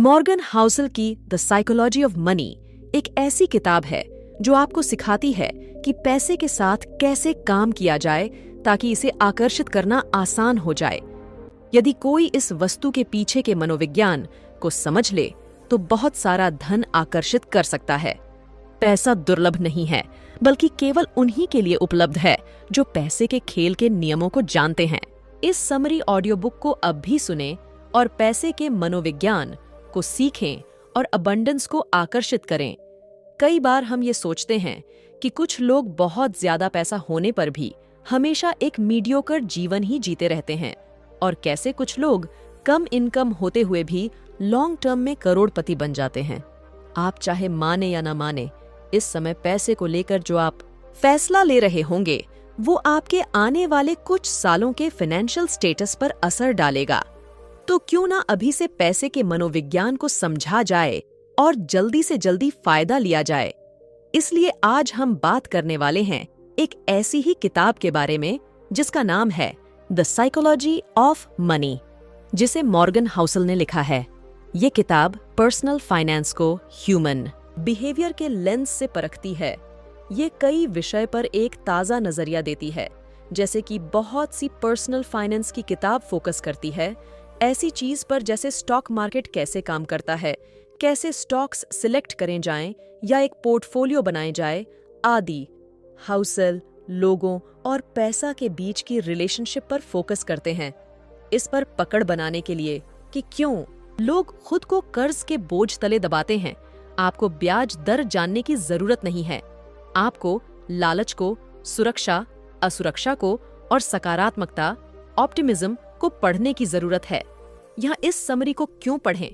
Morgan Housel की the psychology of money एक ऐसी किताब है जो आपको सिखाती है कि पैसे के साथ कैसे काम किया जाए ताकि इसे आकर्षित करना आसान हो जाए। यदि कोई इस वस्तु के पीछे के मनोविज्ञान को समझ ले तो बहुत सारा धन आकर्षित कर सकता है। पैसा दुर्लभ नहीं है, बल्कि केवल उन्हीं के लिए उपलब्ध है जो पैसे के खेल के नियमों को जानते हैं। इस समरी ऑडियो बुक को अब भी सुनें और पैसे के मनोविज्ञान को सीखें और अबंडेंस को आकर्षित करें। कई बार हम ये सोचते हैं कि कुछ लोग बहुत ज्यादा पैसा होने पर भी हमेशा एक मीडियोकर जीवन ही जीते रहते हैं, और कैसे कुछ लोग कम इनकम होते हुए भी लॉन्ग टर्म में करोड़पति बन जाते हैं। आप चाहे माने या ना माने, इस समय पैसे को लेकर जो आप फैसला ले रहे होंगे वो आपके आने वाले कुछ सालों के फाइनेंशियल स्टेटस पर असर डालेगा। तो क्यों ना अभी से पैसे के मनोविज्ञान को समझा जाए और जल्दी से जल्दी फायदा लिया जाए। इसलिए आज हम बात करने वाले हैं एक ऐसी ही किताब के बारे में जिसका नाम है द साइकोलॉजी ऑफ मनी, जिसे मॉर्गन हाउसल ने लिखा है। ये किताब पर्सनल फाइनेंस को ह्यूमन बिहेवियर के लेंस से परखती है। ये कई विषय पर एक ताज़ा नजरिया देती है, जैसे कि बहुत सी पर्सनल फाइनेंस की किताब फोकस करती है ऐसी चीज पर जैसे स्टॉक मार्केट कैसे काम करता है, कैसे स्टॉक्स सिलेक्ट करें जाएं या एक पोर्टफोलियो बनाए जाए आदि। हाउसल लोगों और पैसा के बीच की रिलेशनशिप पर फोकस करते हैं, इस पर पकड़ बनाने के लिए कि क्यों लोग खुद को कर्ज के बोझ तले दबाते हैं। आपको ब्याज दर जानने की जरूरत नहीं है, आपको लालच को, सुरक्षा, असुरक्षा को और सकारात्मकता, ऑप्टिमिज्म को पढ़ने की जरूरत है। यहाँ इस समरी को क्यों पढ़ें?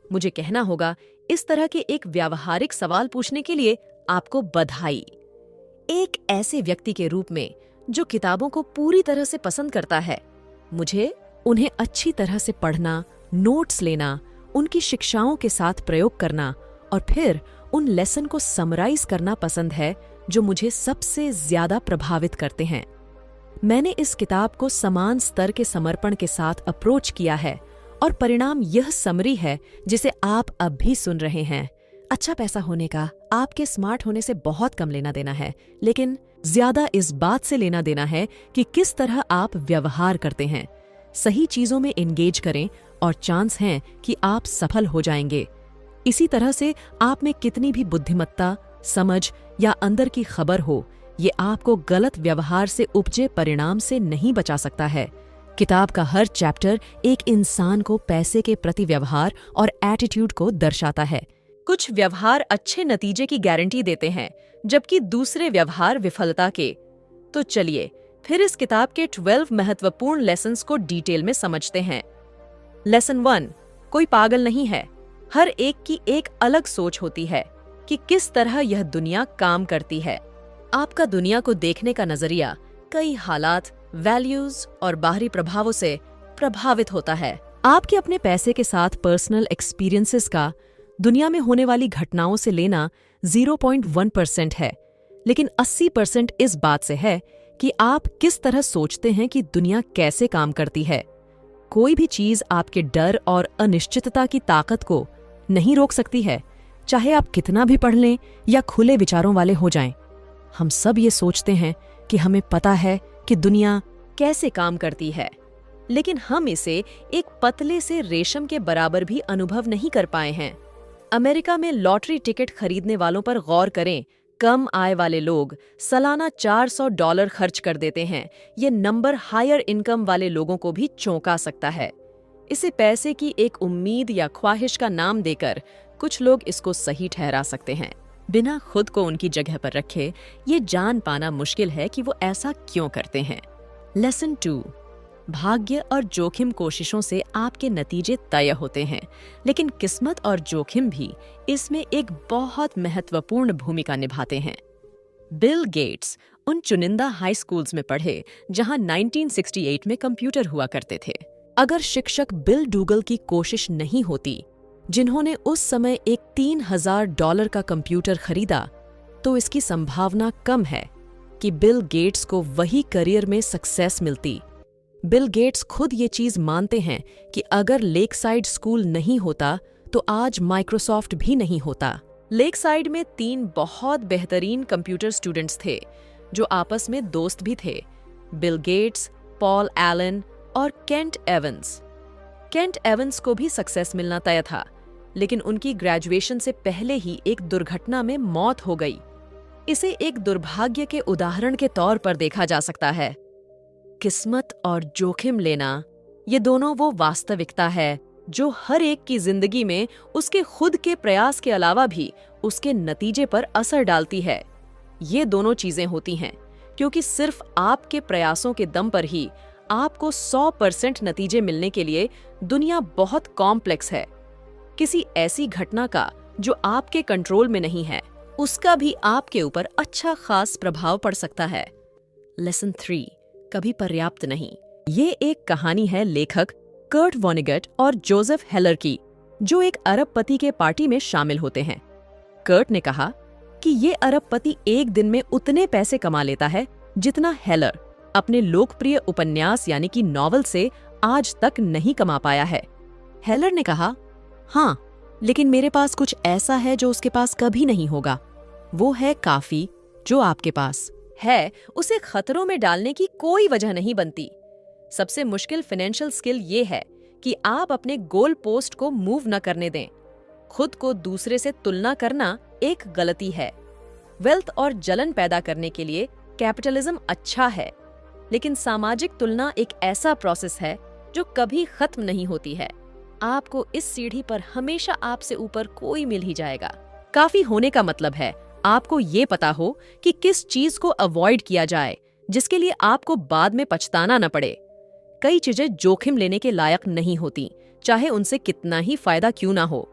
मुझे कहना होगा, इस तरह के एक व्यावहारिक सवाल पूछने के लिए आपको बधाई। एक ऐसे व्यक्ति के रूप में जो किताबों को पूरी तरह से पसंद करता है, मुझे उन्हें अच्छी तरह से पढ़ना, नोट्स लेना, उनकी शिक्षाओं के साथ प्रयोग करना और फिर उन लेसन को समराइज करना पसंद है जो मुझे सबसे ज्यादा प्रभावित करते हैं। मैंने इस किताब को समान स्तर के समर्पण के साथ अप्रोच किया है और परिणाम यह समरी है जिसे आप अब भी सुन रहे हैं। अच्छा पैसा होने का आपके स्मार्ट होने से बहुत कम लेना देना है, लेकिन ज्यादा इस बात से लेना देना है कि किस तरह आप व्यवहार करते हैं। सही चीजों में एंगेज करें और चांस हैं कि आप सफल हो जाएंगे। इसी तरह से आप में कितनी भी बुद्धिमत्ता, समझ या अंदर की खबर हो, ये आपको गलत व्यवहार से उपजे परिणाम से नहीं बचा सकता है। किताब का हर चैप्टर एक इंसान को पैसे के प्रति व्यवहार और एटीट्यूड को दर्शाता है। कुछ व्यवहार अच्छे नतीजे की गारंटी देते हैं, जबकि दूसरे व्यवहार विफलता के। तो चलिए फिर इस किताब के 12 महत्वपूर्ण लेसन्स को डिटेल में समझते हैं। लेसन 1, कोई पागल नहीं है। हर एक की एक अलग सोच होती है कि किस तरह यह दुनिया काम करती है। आपका दुनिया को देखने का नजरिया कई हालात, वैल्यूज और बाहरी प्रभावों से प्रभावित होता है। आपके अपने पैसे के साथ पर्सनल एक्सपीरियंसेस का दुनिया में होने वाली घटनाओं से लेना 0.1% है, लेकिन 80% इस बात से है कि आप किस तरह सोचते हैं कि दुनिया कैसे काम करती है। कोई भी चीज आपके डर और अनिश्चितता की ताकत को नहीं रोक सकती है, चाहे आप कितना भी पढ़ लें या खुले विचारों वाले हो जाएं। हम सब ये सोचते हैं कि हमें पता है कि दुनिया कैसे काम करती है, लेकिन हम इसे एक पतले से रेशम के बराबर भी अनुभव नहीं कर पाए हैं। अमेरिका में लॉटरी टिकट खरीदने वालों पर गौर करें। कम आय वाले लोग सालाना $400 खर्च कर देते हैं। ये नंबर हायर इनकम वाले लोगों को भी चौंका सकता है। इसे पैसे की एक उम्मीद या ख्वाहिश का नाम देकर कुछ लोग इसको सही ठहरा सकते हैं। बिना खुद को उनकी जगह पर रखे ये जान पाना मुश्किल है कि वो ऐसा क्यों करते हैं। लेसन 2, भाग्य और जोखिम कोशिशों से आपके नतीजे तय होते हैं, लेकिन किस्मत और जोखिम भी इसमें एक बहुत महत्वपूर्ण भूमिका निभाते हैं। बिल गेट्स उन चुनिंदा हाई स्कूल्स में पढ़े जहां 1968 में कंप्यूटर हुआ करते थे। अगर शिक्षक बिल डूगल की कोशिश नहीं होती, जिन्होंने उस समय एक $3000 का कंप्यूटर खरीदा, तो इसकी संभावना कम है कि बिल गेट्स को वही करियर में सक्सेस मिलती। बिल गेट्स खुद ये चीज मानते हैं कि अगर लेकसाइड स्कूल नहीं होता तो आज माइक्रोसॉफ्ट भी नहीं होता। लेकसाइड में 3 बहुत बेहतरीन कंप्यूटर स्टूडेंट्स थे जो आपस में दोस्त भी थे, बिल गेट्स, पॉल एलन और केंट एवंस। केंट एवंस को भी सक्सेस मिलना तय था, लेकिन उनकी ग्रेजुएशन से पहले ही एक दुर्घटना में मौत हो गई। इसे एक दुर्भाग्य के उदाहरण के तौर पर देखा जा सकता है। किस्मत और जोखिम लेना, ये दोनों वो वास्तविकता है जो हर एक की जिंदगी में उसके खुद के प्रयास के अलावा भी उसके नतीजे पर असर डालती है। ये दोनों चीजें होती हैं क्योंकि सिर्फ आपके प्रयासों के दम पर ही आपको 100% नतीजे मिलने के लिए दुनिया बहुत कॉम्प्लेक्स है। किसी ऐसी घटना का जो आपके कंट्रोल में नहीं है, उसका भी आपके ऊपर अच्छा खास प्रभाव पड़ सकता है। लेसन 3, कभी पर्याप्त नहीं। ये एक कहानी है लेखक कर्ट वॉनेगट और जोसेफ हेलर की, जो एक अरबपति के पार्टी में शामिल होते हैं। कर्ट ने कहा कि ये अरबपति एक दिन में उतने पैसे कमा लेता है जितना हेलर अपने लोकप्रिय उपन्यास यानी कि नॉवल से आज तक नहीं कमा पाया है। हेलर ने कहा, हाँ, लेकिन मेरे पास कुछ ऐसा है जो उसके पास कभी नहीं होगा। वो है काफी। जो आपके पास है उसे खतरों में डालने की कोई वजह नहीं बनती। सबसे मुश्किल फाइनेंशियल स्किल ये है कि आप अपने गोल पोस्ट को मूव न करने दें। खुद को दूसरे से तुलना करना एक गलती है। वेल्थ और जलन पैदा करने के लिए कैपिटलिज्म अच्छा है, लेकिन सामाजिक तुलना एक ऐसा प्रोसेस है जो कभी खत्म नहीं होती है। आपको इस सीढ़ी पर हमेशा आपसे ऊपर कोई मिल ही जाएगा। काफी होने का मतलब है आपको ये पता हो कि किस चीज को अवॉइड किया जाए जिसके लिए आपको बाद में पछताना न पड़े। कई चीजें जोखिम लेने के लायक नहीं होती, चाहे उनसे कितना ही फायदा क्यों ना हो।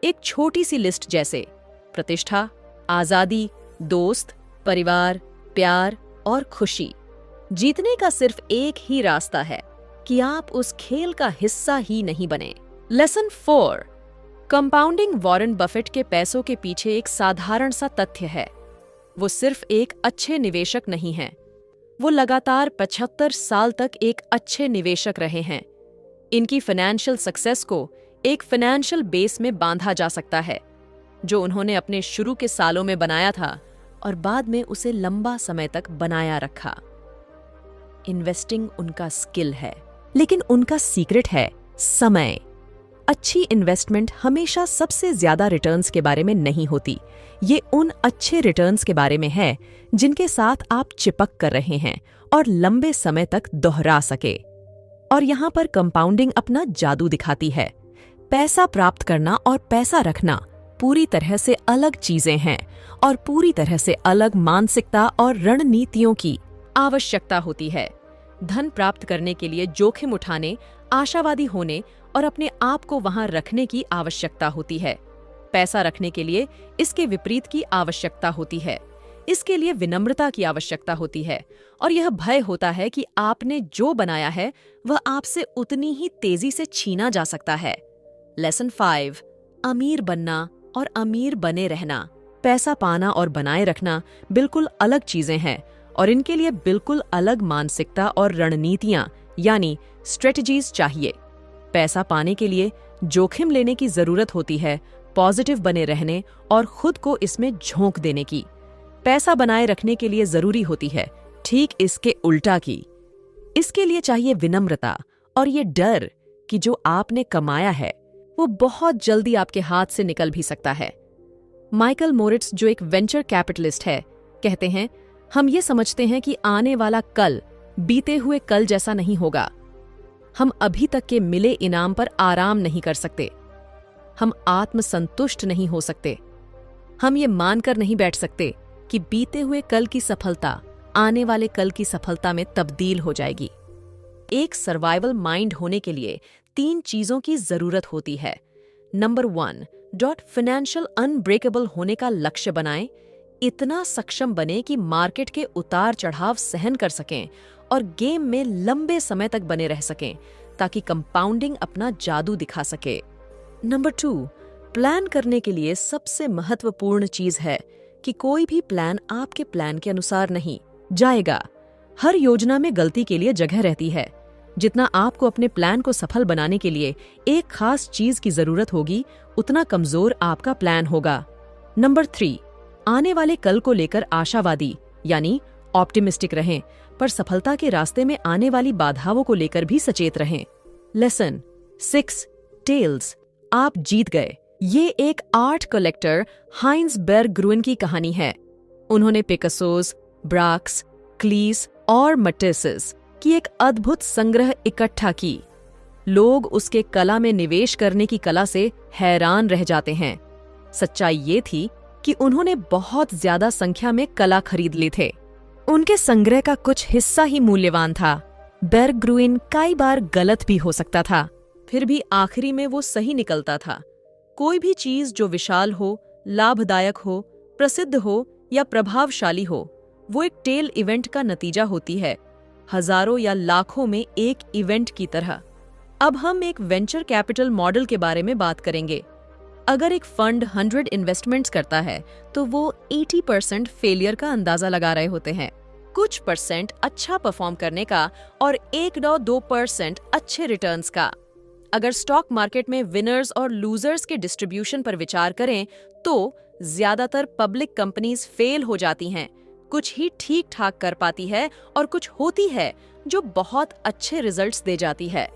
एक छोटी सी लिस्ट जैसे प्रतिष्ठा, आजादी, दोस्त, परिवार, प्यार और खुशी। जीतने का सिर्फ एक ही रास्ता है कि आप उस खेल का हिस्सा ही नहीं बने। लेसन 4, कंपाउंडिंग वॉरेन बफेट के पैसों के पीछे एक साधारण सा तथ्य है। वो सिर्फ एक अच्छे निवेशक नहीं हैं, वो लगातार 75 साल तक एक अच्छे निवेशक रहे हैं। इनकी फाइनेंशियल सक्सेस को एक फाइनेंशियल बेस में बांधा जा सकता है जो उन्होंने अपने शुरू के सालों में बनाया था और बाद में उसे लंबा समय तक बनाया रखा। इन्वेस्टिंग उनका स्किल है, लेकिन उनका सीक्रेट है समय। अच्छी इन्वेस्टमेंट हमेशा सबसे ज्यादा रिटर्न्स के बारे में नहीं होती। ये उन अच्छे रिटर्न्स के बारे में है जिनके साथ आप चिपक कर रहे हैं और लंबे समय तक दोहरा सके। और यहाँ पर कंपाउंडिंग अपना जादू दिखाती है। पैसा प्राप्त करना और पैसा रखना पूरी तरह से अलग चीजें हैं और पूरी तरह से अलग मानसिकता और रणनीतियों की आवश्यकता होती है। धन प्राप्त करने के लिए जोखिम उठाने, आशावादी होने और अपने आप को वहां रखने की आवश्यकता होती है। पैसा रखने के लिए इसके विपरीत की आवश्यकता होती है। इसके लिए विनम्रता की आवश्यकता होती है और यह भय होता है कि आपने जो बनाया है वह आपसे उतनी ही तेजी से छीना जा सकता है। लेसन 5, अमीर बनना और अमीर बने रहना। पैसा पाना और बनाए रखना बिल्कुल अलग चीजें हैं और इनके लिए बिल्कुल अलग मानसिकता और रणनीतियां यानी स्ट्रेटजीज चाहिए। पैसा पाने के लिए जोखिम लेने की जरूरत होती है, पॉजिटिव बने रहने और खुद को इसमें झोंक देने की। पैसा बनाए रखने के लिए जरूरी होती है ठीक इसके उल्टा की। इसके लिए चाहिए विनम्रता और ये डर कि जो आपने कमाया है वो बहुत जल्दी आपके हाथ से निकल भी सकता है। माइकल मोरिट्स, जो एक वेंचर कैपिटलिस्ट है, कहते हैं, हम ये समझते हैं कि आने वाला कल बीते हुए कल जैसा नहीं होगा। हम अभी तक के मिले इनाम पर आराम नहीं कर सकते। हम आत्मसंतुष्ट नहीं हो सकते। हम ये मानकर नहीं बैठ सकते कि बीते हुए कल की सफलता आने वाले कल की सफलता में तब्दील हो जाएगी। एक सर्वाइवल माइंड होने के लिए 3 चीजों की जरूरत होती है। नंबर 1, फाइनेंशियल अनब्रेकेबल होने का लक्ष्य बनाएं। इतना सक्षम बने कि मार्केट के उतार चढ़ाव सहन कर सकें और गेम में लंबे समय तक बने रह सकें ताकि कंपाउंडिंग अपना जादू दिखा सके। नंबर 2, प्लान करने के लिए सबसे महत्वपूर्ण चीज है कि कोई भी प्लान आपके प्लान के अनुसार नहीं जाएगा। हर योजना में गलती के लिए जगह रहती है। जितना आपको अपने प्लान को सफल बनाने के लिए एक खास चीज की जरूरत होगी, उतना कमजोर आपका प्लान होगा। नंबर 3, आने वाले कल को लेकर आशावादी यानी ऑप्टिमिस्टिक रहें, पर सफलता के रास्ते में आने वाली बाधाओं को लेकर भी सचेत रहें। लेसन 6, टेल्स, आप जीत गए। ये एक आर्ट कलेक्टर हाइंज बेरग्रुइन की कहानी है। उन्होंने पिकासोस, ब्राक्स, क्लीस और मटिसेस की एक अद्भुत संग्रह इकट्ठा की। लोग उसके कला में निवेश करने की कला से हैरान रह जाते हैं। सच्चाई ये थी कि उन्होंने बहुत ज्यादा संख्या में कला खरीद ली थे। उनके संग्रह का कुछ हिस्सा ही मूल्यवान था। बेरग्रुइन कई बार गलत भी हो सकता था, फिर भी आखिरी में वो सही निकलता था। कोई भी चीज जो विशाल हो, लाभदायक हो, प्रसिद्ध हो या प्रभावशाली हो, वो एक टेल इवेंट का नतीजा होती है, हजारों या लाखों में एक इवेंट की तरह। अब हम एक वेंचर कैपिटल मॉडल के बारे में बात करेंगे। अगर एक फंड 100 इन्वेस्टमेंट्स करता है तो वो 80% फेलियर का अंदाजा लगा रहे होते हैं, कुछ परसेंट अच्छा परफॉर्म करने का और 1-2% अच्छे रिटर्न्स का। अगर स्टॉक मार्केट में विनर्स और लूजर्स के डिस्ट्रीब्यूशन पर विचार करें तो ज्यादातर पब्लिक कंपनीज फेल हो जाती हैं, कुछ ही ठीक ठाक कर पाती है और कुछ होती है जो बहुत अच्छे रिजल्ट्स दे जाती है।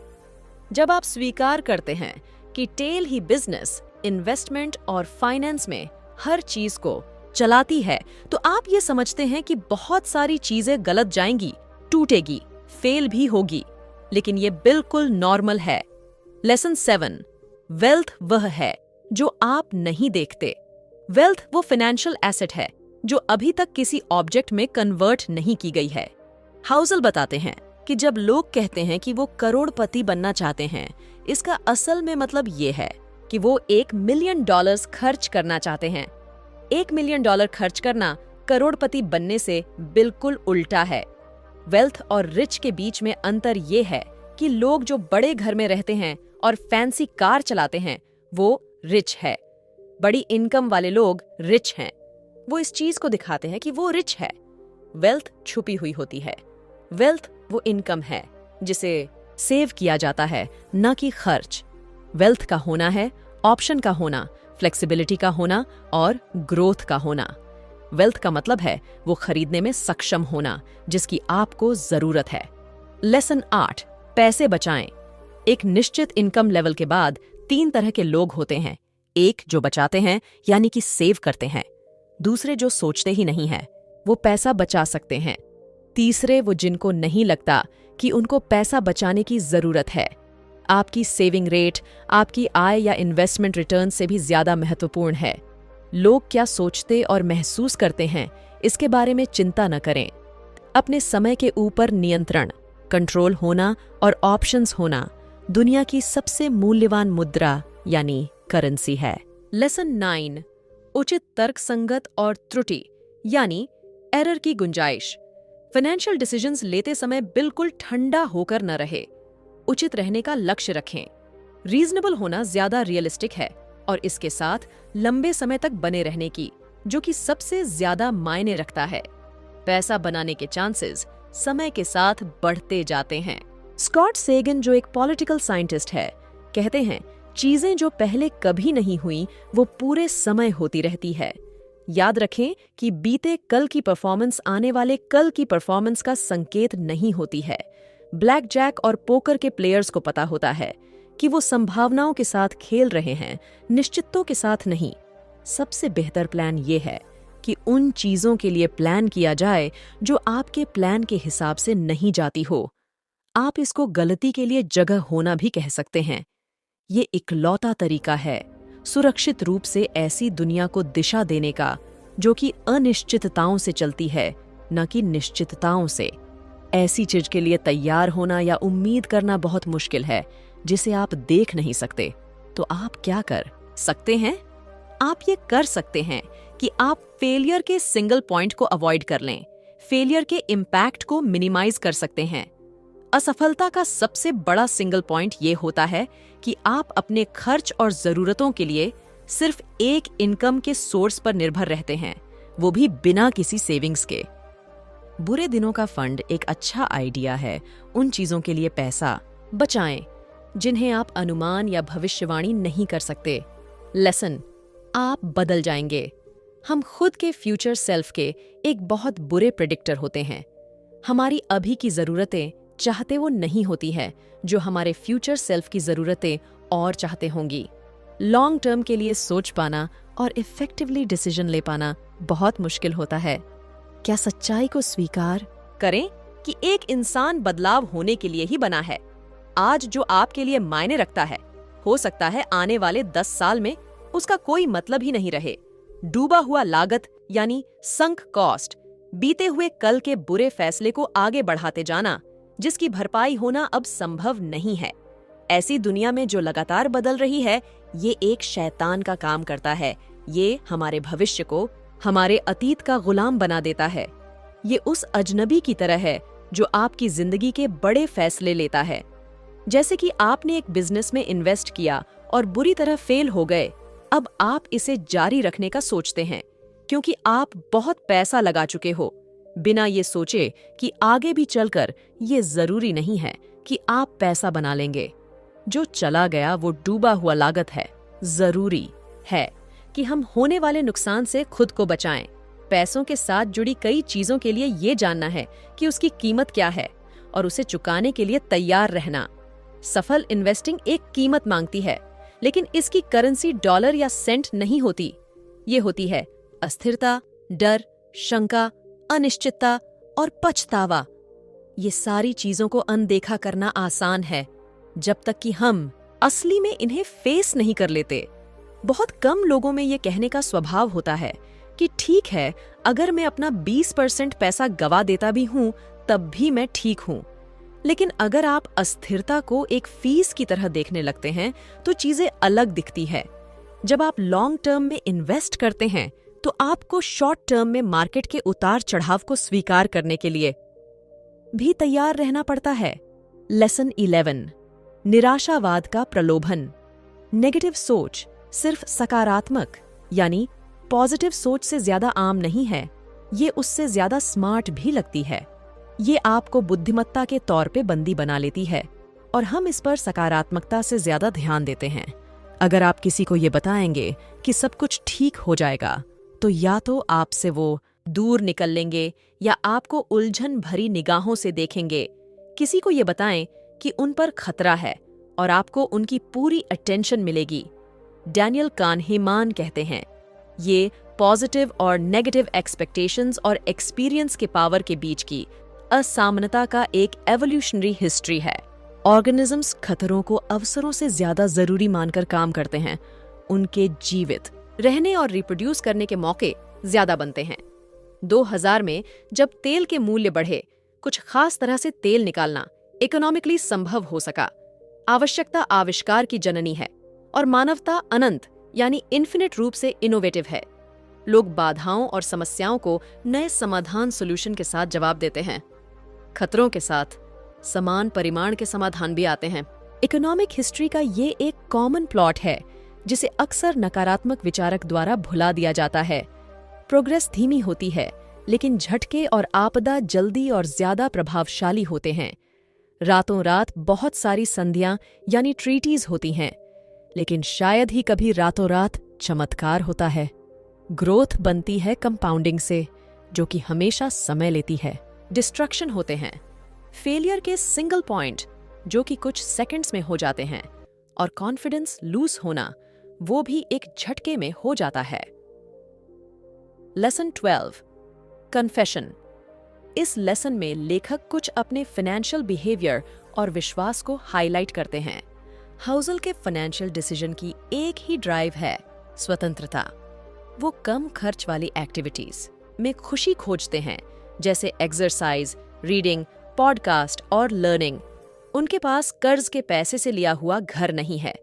जब आप स्वीकार करते हैं कि टेल ही बिजनेस, इन्वेस्टमेंट और फाइनेंस में हर चीज को चलाती है, तो आप ये समझते हैं कि बहुत सारी चीजें गलत जाएंगी, टूटेगी, फेल भी होगी, लेकिन ये बिल्कुल नॉर्मल है। लेसन 7, वेल्थ वह है जो आप नहीं देखते। वेल्थ वो फाइनेंशियल एसेट है जो अभी तक किसी ऑब्जेक्ट में कन्वर्ट नहीं की गई है। हाउसल बताते हैं कि जब लोग कहते हैं कि वो करोड़पति बनना चाहते हैं, इसका असल में मतलब ये है कि वो $1 मिलियन खर्च करना चाहते हैं। $1 मिलियन खर्च करना करोड़पति बनने से बिल्कुल उल्टा है। वेल्थ और रिच के बीच में अंतर ये है कि लोग जो बड़े घर में रहते हैं और फैंसी कार चलाते हैं, वो रिच है। बड़ी इनकम वाले लोग रिच हैं। वो इस चीज को दिखाते हैं कि वो रिच है। वेल्थ छुपी हुई होती है। वेल्थ वो इनकम है जिसे सेव किया जाता है, न कि खर्च। वेल्थ का होना है ऑप्शन का होना, फ्लेक्सिबिलिटी का होना और ग्रोथ का होना। वेल्थ का मतलब है वो खरीदने में सक्षम होना जिसकी आपको जरूरत है। लेसन 8, पैसे बचाएं। एक निश्चित इनकम लेवल के बाद 3 तरह के लोग होते हैं। एक जो बचाते हैं यानी कि सेव करते हैं, दूसरे जो सोचते ही नहीं है, वो पैसा बचा सकते हैं, तीसरे वो जिनको नहीं लगता कि उनको पैसा बचाने की जरूरत है। आपकी सेविंग रेट आपकी आय या इन्वेस्टमेंट रिटर्न से भी ज्यादा महत्वपूर्ण है। लोग क्या सोचते और महसूस करते हैं इसके बारे में चिंता न करें। अपने समय के ऊपर नियंत्रण, कंट्रोल होना और ऑप्शंस होना दुनिया की सबसे मूल्यवान मुद्रा यानी करेंसी है। लेसन 9, उचित तर्कसंगत और त्रुटि यानी एरर की गुंजाइश। फाइनेंशियल डिसीजंस लेते समय बिल्कुल ठंडा होकर न रहे। उचित रहने का लक्ष्य रखें। रीजनेबल होना ज्यादा रियलिस्टिक है और इसके साथ लंबे समय तक बने रहने की, जो कि सबसे ज्यादा मायने रखता है। पैसा बनाने के चांसेस समय के साथ बढ़ते जाते हैं। स्कॉट सेगन जो एक पॉलिटिकल साइंटिस्ट है, कहते हैं चीजें जो पहले कभी नहीं हुई वो पूरे समय होती रहती है। याद रखें कि बीते कल की परफॉर्मेंस आने वाले कल की परफॉर्मेंस का संकेत नहीं होती है। ब्लैक जैक और पोकर के प्लेयर्स को पता होता है कि वो संभावनाओं के साथ खेल रहे हैं, निश्चितों के साथ नहीं। सबसे बेहतर प्लान ये है कि उन चीजों के लिए प्लान किया जाए जो आपके प्लान के हिसाब से नहीं जाती हो। आप इसको गलती के लिए जगह होना भी कह सकते हैं। ये इकलौता तरीका है सुरक्षित रूप से ऐसी दुनिया को दिशा देने का जो कि अनिश्चितताओं से चलती है, न कि निश्चितताओं से। ऐसी चीज के लिए तैयार होना या उम्मीद करना बहुत मुश्किल है जिसे आप देख नहीं सकते। तो आप क्या कर सकते हैं? आप ये कर सकते हैं कि आप फेलियर के सिंगल पॉइंट को अवॉइड कर लें, फेलियर के इम्पैक्ट को मिनिमाइज कर सकते हैं। असफलता का सबसे बड़ा सिंगल पॉइंट ये होता है कि आप अपने खर्च और जरूरतों के लिए सिर्फ एक इनकम के सोर्स पर निर्भर रहते हैं, वो भी बिना किसी सेविंग्स के। बुरे दिनों का फंड एक अच्छा आइडिया है। उन चीजों के लिए पैसा बचाएं जिन्हें आप अनुमान या भविष्यवाणी नहीं कर सकते। लेसन, आप बदल जाएंगे। हम खुद के फ्यूचर सेल्फ के एक बहुत बुरे प्रेडिक्टर होते हैं। हमारी अभी की जरूरतें चाहते वो नहीं होती है जो हमारे फ्यूचर सेल्फ की जरूरतें और चाहते होंगी। लॉन्ग टर्म के लिए सोच पाना और इफेक्टिवली डिसीजन ले पाना बहुत मुश्किल होता है। क्या सच्चाई को स्वीकार करें कि एक इंसान बदलाव होने के लिए ही बना है। आज जो आपके लिए मायने रखता है, हो सकता है आने वाले 10 साल में उसका कोई मतलब ही नहीं रहे। डूबा हुआ लागत यानी संक कॉस्ट, बीते हुए कल के बुरे फैसले को आगे बढ़ाते जाना, जिसकी भरपाई होना अब संभव नहीं है। ऐसी दुनिया में जो लगातार बदल रही है, ये एक शैतान का काम करता है। ये हमारे भविष्य को हमारे अतीत का गुलाम बना देता है। ये उस अजनबी की तरह है जो आपकी जिंदगी के बड़े फैसले लेता है। जैसे कि आपने एक बिजनेस में इन्वेस्ट किया और बुरी तरह फेल हो गए। अब आप इसे जारी रखने का सोचते हैं क्योंकि आप बहुत पैसा लगा चुके हो, बिना ये सोचे कि आगे भी चलकर ये जरूरी नहीं है कि आप पैसा बना लेंगे। जो चला गया वो डूबा हुआ लागत है। जरूरी है कि हम होने वाले नुकसान से खुद को बचाएं। पैसों के साथ जुड़ी कई चीजों के लिए ये जानना है कि उसकी कीमत क्या है और उसे चुकाने के लिए तैयार रहना। सफल इन्वेस्टिंग एक कीमत मांगती है, लेकिन इसकी करेंसी डॉलर या सेंट नहीं होती। ये होती है अस्थिरता, डर, शंका, अनिश्चितता और पछतावा। ये सारी चीजों को अनदेखा करना आसान है जब तक कि हम असली में इन्हें फेस नहीं कर लेते। बहुत कम लोगों में ये कहने का स्वभाव होता है कि ठीक है, अगर मैं अपना 20% पैसा गवा देता भी हूं तब भी मैं ठीक हूं। लेकिन अगर आप अस्थिरता को एक फीस की तरह देखने लगते हैं तो चीजें अलग दिखती है। जब आप लॉन्ग टर्म में इन्वेस्ट करते हैं तो आपको शॉर्ट टर्म में मार्केट के उतार चढ़ाव को स्वीकार करने के लिए भी तैयार रहना पड़ता है। लेसन 11, निराशावाद का प्रलोभन। नेगेटिव सोच सिर्फ सकारात्मक यानी पॉजिटिव सोच से ज्यादा आम नहीं है, ये उससे ज्यादा स्मार्ट भी लगती है। ये आपको बुद्धिमत्ता के तौर पे बंदी बना लेती है और हम इस पर सकारात्मकता से ज्यादा ध्यान देते हैं। अगर आप किसी को ये बताएंगे कि सब कुछ ठीक हो जाएगा, तो या तो आपसे वो दूर निकल लेंगे या आपको उलझन भरी निगाहों से देखेंगे। किसी को ये बताएं कि उन पर खतरा है और आपको उनकी पूरी अटेंशन मिलेगी। डैनियल कानहेमान कहते हैं, ये पॉजिटिव और नेगेटिव एक्सपेक्टेशंस और एक्सपीरियंस के पावर के बीच की असामनता का एक एवोल्यूशनरी हिस्ट्री है। ऑर्गेनिजम्स खतरों को अवसरों से ज्यादा जरूरी मानकर काम करते हैं। उनके जीवित रहने और रिप्रोड्यूस करने के मौके ज्यादा बनते हैं। 2000 में जब तेल के मूल्य बढ़े, कुछ खास तरह से तेल निकालना इकोनॉमिकली संभव हो सका। आवश्यकता आविष्कार की जननी है और मानवता अनंत यानी इन्फिनिट रूप से इनोवेटिव है। लोग बाधाओं और समस्याओं को नए समाधान सॉल्यूशन के साथ जवाब देते हैं। खतरों के साथ समान परिमाण के समाधान भी आते हैं। इकोनॉमिक हिस्ट्री का ये एक कॉमन प्लॉट है जिसे अक्सर नकारात्मक विचारक द्वारा भुला दिया जाता है। प्रोग्रेस धीमी होती है, लेकिन झटके और आपदा जल्दी और ज्यादा प्रभावशाली होते हैं। रातों रात बहुत सारी संधियां यानी ट्रीटीज होती हैं, लेकिन शायद ही कभी रातों रात चमत्कार होता है। ग्रोथ बनती है कंपाउंडिंग से, जो कि हमेशा समय लेती है। डिस्ट्रक्शन होते हैं फेलियर के सिंगल पॉइंट, जो कि कुछ सेकंड्स में हो जाते हैं, और कॉन्फिडेंस लूज होना वो भी एक झटके में हो जाता है। Lesson 12, confession. इस लेसन में लेखक कुछ अपने फाइनेंशियल बिहेवियर और विश्वास को हाईलाइट करते हैं। हाउसल के फाइनेंशियल डिसीजन की एक ही ड्राइव है, स्वतंत्रता। वो कम खर्च वाली एक्टिविटीज में खुशी खोजते हैं, जैसे एक्सरसाइज, रीडिंग, पॉडकास्ट और लर्निंग। उनके पास कर्ज के पैसे से लिया हुआ घर नहीं है।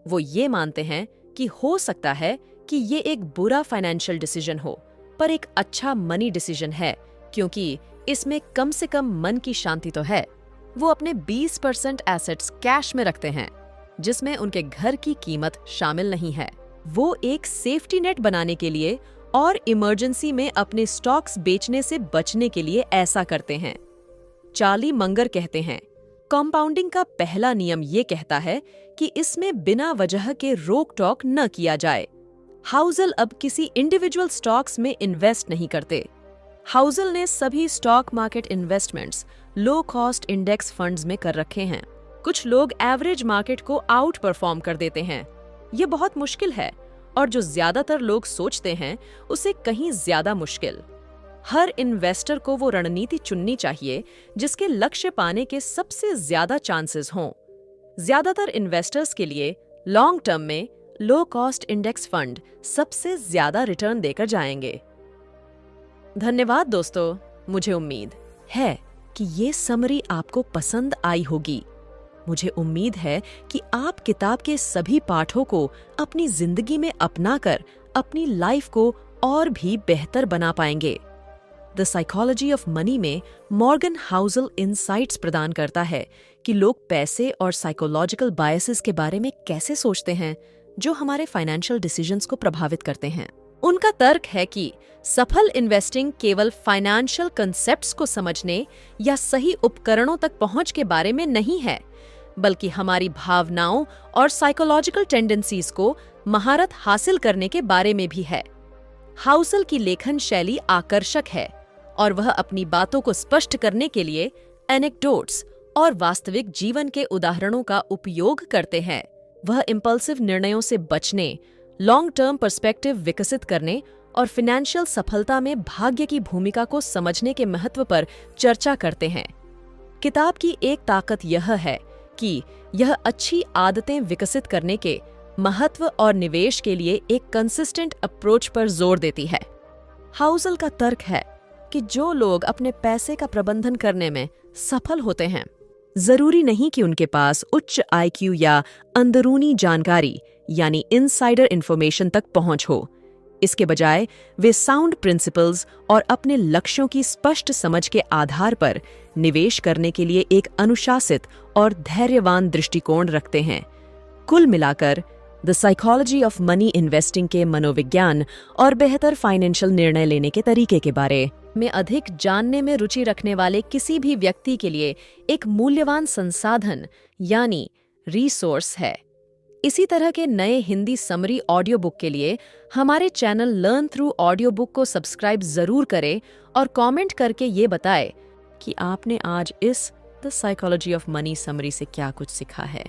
वो ये मानते हैं कि हो सकता है कि ये एक बुरा फाइनेंशियल डिसीजन हो, पर एक अच्छा मनी डिसीजन है, क्योंकि इसमें कम से कम मन की शांति तो है। वो अपने 20% एसेट्स कैश में रखते हैं, जिसमें उनके घर की कीमत शामिल नहीं है। वो एक सेफ्टी नेट बनाने के लिए और इमरजेंसी में अपने स्टॉक्स बेचने से बचने के लिए ऐसा करते हैं। चार्ली मंगर कहते हैं, कंपाउंडिंग का पहला नियम ये कहता है कि इसमें बिना वजह के रोक टोक न किया जाए। हाउज़ल अब किसी इंडिविजुअल स्टॉक्स में इन्वेस्ट नहीं करते। हाउज़ल ने सभी stock market investments low cost index funds में कर रखे हैं। कुछ लोग एवरेज मार्केट को आउट परफॉर्म कर देते हैं। ये बहुत मुश्किल है और जो ज्यादातर लोग सोचते हैं उसे कहीं ज्यादा मुश्किल। हर इन्वेस्टर को वो रणनीति चुननी चाहिए जिसके लक्ष्य पाने के सबसे ज्यादा चांसेस हों। ज्यादातर इन्वेस्टर्स के लिए लॉन्ग टर्म में लो कॉस्ट इंडेक्स फंड सबसे ज्यादा रिटर्न देकर जाएंगे। धन्यवाद दोस्तों, मुझे उम्मीद है कि ये समरी आपको पसंद आई होगी। मुझे उम्मीद है कि आप किताब के सभी पाठों को अपनी जिंदगी में अपनाकर अपनी लाइफ को और भी बेहतर बना पाएंगे। द साइकोलॉजी ऑफ मनी में मॉर्गन हाउज़ल इनसाइट्स प्रदान करता है कि लोग पैसे और साइकोलॉजिकल बायसेस के बारे में कैसे सोचते हैं जो हमारे फाइनेंशियल डिसीजंस को प्रभावित करते हैं। उनका तर्क है कि सफल इन्वेस्टिंग केवल फाइनेंशियल कंसेप्ट्स को समझने या सही उपकरणों तक पहुंच के बारे में नहीं है, बल्कि हमारी भावनाओं और साइकोलॉजिकल टेंडेंसीज को महारत हासिल करने के बारे में भी है। हाउज़ल की लेखन शैली आकर्षक है और वह अपनी बातों को स्पष्ट करने के लिए एनेक्डोट्स और वास्तविक जीवन के उदाहरणों का उपयोग करते हैं। वह इम्पल्सिव निर्णयों से बचने, लॉन्ग टर्म पर्सपेक्टिव विकसित करने और फाइनेंशियल सफलता में भाग्य की भूमिका को समझने के महत्व पर चर्चा करते हैं। किताब की एक ताकत यह है कि यह अच्छी आदतें विकसित करने के महत्व और निवेश के लिए एक कंसिस्टेंट अप्रोच पर जोर देती है। हाउज़ल का तर्क है कि जो लोग अपने पैसे का प्रबंधन करने में सफल होते हैं, जरूरी नहीं कि उनके पास उच्च IQ या अंदरूनी जानकारी यानी इनसाइडर इंफॉर्मेशन तक पहुंच हो। इसके बजाय वे साउंड प्रिंसिपल्स और अपने लक्ष्यों की स्पष्ट समझ के आधार पर निवेश करने के लिए एक अनुशासित और धैर्यवान दृष्टिकोण रखते हैं। कुल मिलाकर the psychology of money investing के मनोविज्ञान और बेहतर फाइनेंशियल निर्णय लेने के तरीके के बारे में अधिक जानने में रुचि रखने वाले किसी भी व्यक्ति के लिए एक मूल्यवान संसाधन यानी रिसोर्स है। इसी तरह के नए हिंदी समरी ऑडियो बुक के लिए हमारे channel learn through audio book को सब्सक्राइब जरूर करें और कमेंट करके ये बताएं कि आपने आज इस the psychology of money summary से क्या कुछ सीखा है।